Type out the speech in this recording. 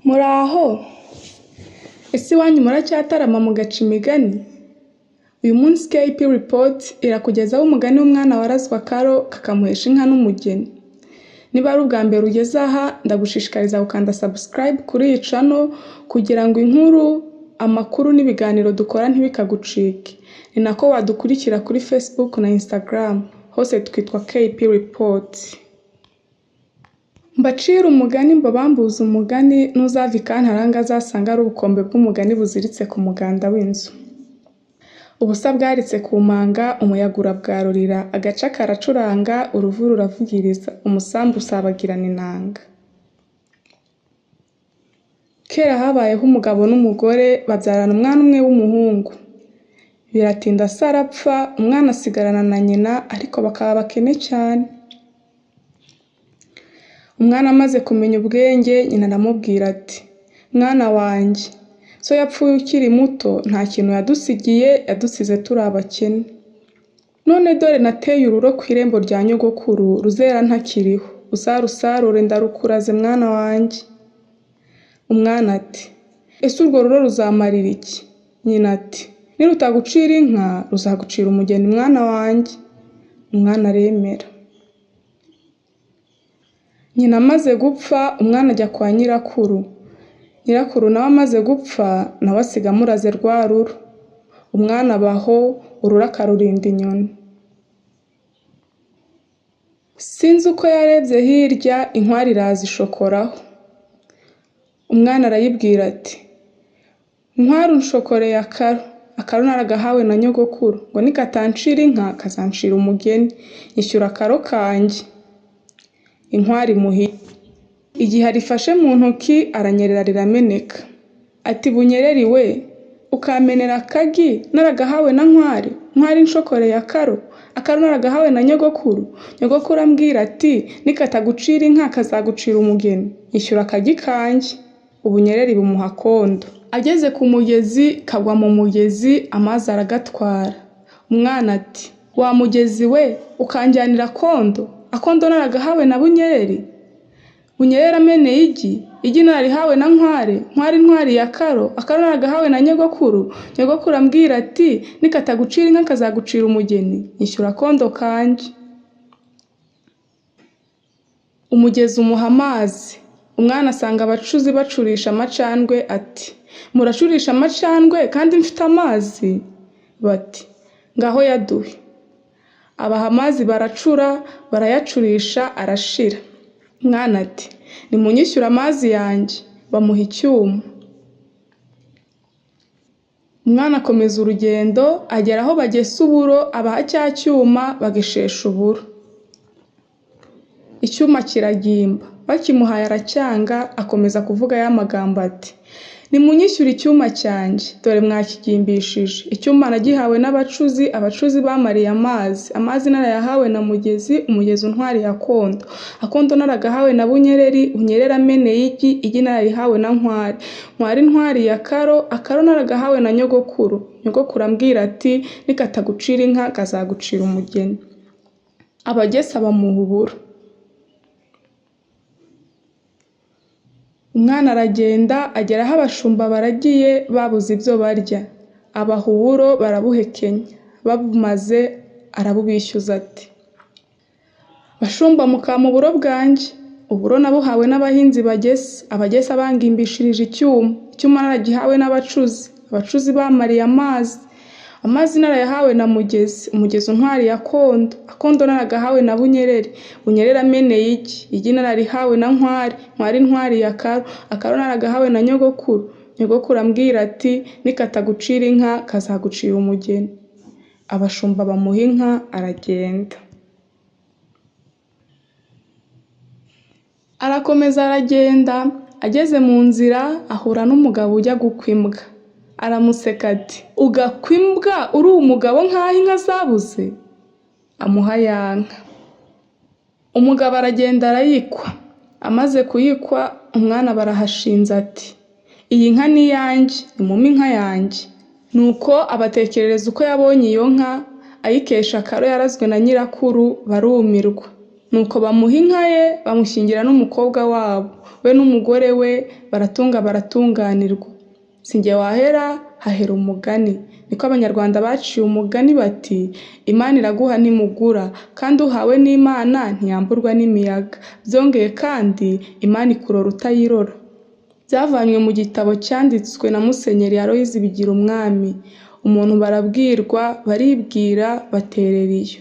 Muraho, ese iwanyu muracyatarama mugaca imigani? Uyu munsi KP Report irakugezaho umugani w'umwana warazwe akaro kakamuhesha inka n'umugeni. Niba ari ubwa mbere ugeze aha, ndagushishikariza gukanda subscribe kuri iyi channel kugira ngo inkuru, amakuru n'ibiganiro dukora ntibikagucike. Ni nako wadukurikira kuri Facebook na Instagram, hose twitwa KP Report. Mbacira umugani mbabambuza umugani, ntuzava ikantaranga azasanga ari ubukombe bw'umugani buziritse ku muganda w'inzu. Ubusa bwaritse ku manga, umuyaga urabwarurira, agaca karacuranga, uruvu ruravugiriza, umusambi usabagirana inanga. Kera habayeho umugabo n'umugore babyarana umwana umwe w'umuhungu. Biratinda se arapfa, umwana asigarana na nyina, ariko bakaba bakene cyane. Umwana amaze kumenya ubwenge, nyina aramubwira ati: "Mwana wanjye, so yapfuye ukiri muto, nta kintu yadusigiye, yadusize turi abakene. None dore nateye ururo ku irembo rya nyogokuru, ruzera ntakiriho, uzarusarure ndarukuraze mwana wanjye." Umwana ati: "Ese urwo ruro ruzamarira iki?" Nyina ati: "Nirutagucira inka, ruzagucira umugeni mwana wanjye." Umwana aremera. Nyina amaze gupfa, umwana ajya kwa nyirakuru. Nyirakuru nawe amaze gupfa, nawe asiga amuraze rwa ruro. Umwana abaho, ururo akarurinda inyoni. Sinzi uko yarebye hirya, inkware iraza ishokoraho. Umwana arayibwira ati: "Nkware unshokoreye akaro, akaro naragahawe na nyogokuru, ngo nikatancira inka, kazancira umugeni, nyishyura akaro kanjye." Inkware imuhiye. Igihe arifashe mu ntoki, aranyerera rirameneka. Ati: "Bunyereri we, ukamenera akagi naragahawe na nkware, nkware inshokoreye akaro, akaro naragahawe na nyogokuru, nyogokuru ambwira ati nikatagucira inka kazagucira umugeni, nyishyura akagi kanjye." Ubunyereri bumuha kondo. Ageze ku mugezi, kagwa mu mugezi, amazi aragatwara. Umwana ati: "Wa mugezi we, ukanjyanira kondo, akondo naragahawe na bunyereri? Bunyereri ameneye igi, igi narihawe na nkware, nkware intwari ya karo, akaro naragahawe na nyogokuru, nyogokuru ambwira ati nikatagucira inka kazagucira umugeni, nyishyura kondo kanjye." Umugezi umuha amazi. Umwana asanga abacuzi bacurisha amacandwe ati: "Muracurisha amacandwe kandi mfite amazi?" Bati: "Ngaho yaduhe." Abaha amazi baracura, barayacurisha arashira. Umwana ati: "Nimunyishyura amazi yanjye." Bamuha icyuma. Umwana akomeza urugendo, agera aho bagesa uburo, abaha cya cyuma, bageshesha uburo. Icyuma kiragimba. Bakimuhaye aracyanga, akomeza kuvuga ya magambo ati: "Nimunyishyura icyuma cyanjye, dore mwakigimbishije. Icyuma nagihawe n'abacuzi, abacuzi bamariye amazi, amazi narayahawe na mugezi, umugezi untwari ya kondo, akondo naragahawe na bunyereri, bunyereri ameneye igi, igi nararihawe na nkware, nkware intwari ya karo, akaro naragahawe na nyogokuru, nyogokuru ambwira ati nikatagucira inka kazagucira umugeni." Abagesa bamuha uburo. Umwana aragenda, agera aho abashumba baragiye babuze ibyo barya. Abaha uburo barabuhekenya. Babumaze arabubishyuza ati: "Bashumba mukama uburo bwanjye." Uburo nabuhawe n'abahinzi bagesa, abagesa bangimbishirije icyuma, icyuma naragihawe n'abacuzi, abacuzi bamariye amazi, amazi narayahawe na mugezi, umugezi untwari ya kondo, akondo naragahawe na bunyereri, bunyereri ameneye igi, igi nararihawe na nkware, nkware intwari ya karo, akaro naragahawe na nyogokuru, nyogokuru ambwira ati nikatagucira inka kazagucira umugeni." Abashumba bamuha inka aragenda. Arakomeza aragenda, ageze mu nzira ahura n'umugabo ujya gukwa imbwa. Aramuseka ati: "Ugakwa imbwa uri umugabo nk'aho inka zabuze?" Amuha ya nka. Umugabo aragenda arayikwa. Amaze kuyikwa, umwana barahashinze ati: "Iyi nka ni iyanjye, nimumpe inka yanjye." Nuko abatekerereza uko yabonye iyo nka, ayikesha akaro yarazwe na nyirakuru, barumirwa. nuko bamuha inka ye bamushyingira n'umukobwa wabo, we n'umugore we baratunga baratunganirwa. Si jye wahera hahera umugani. Niko Abanyarwanda baciye umugani bati Imana iraguha ntimugura, kandi uhawe n'Imana ntiyamburwa n'imiyaga. Byongeye kandi Imana ikurora utayirora. Byavanywe mu gitabo cyanditswe na Musenyeri Aloyizi Bigirumwami. Umuntu barabwirwa baribwira baterera iyo.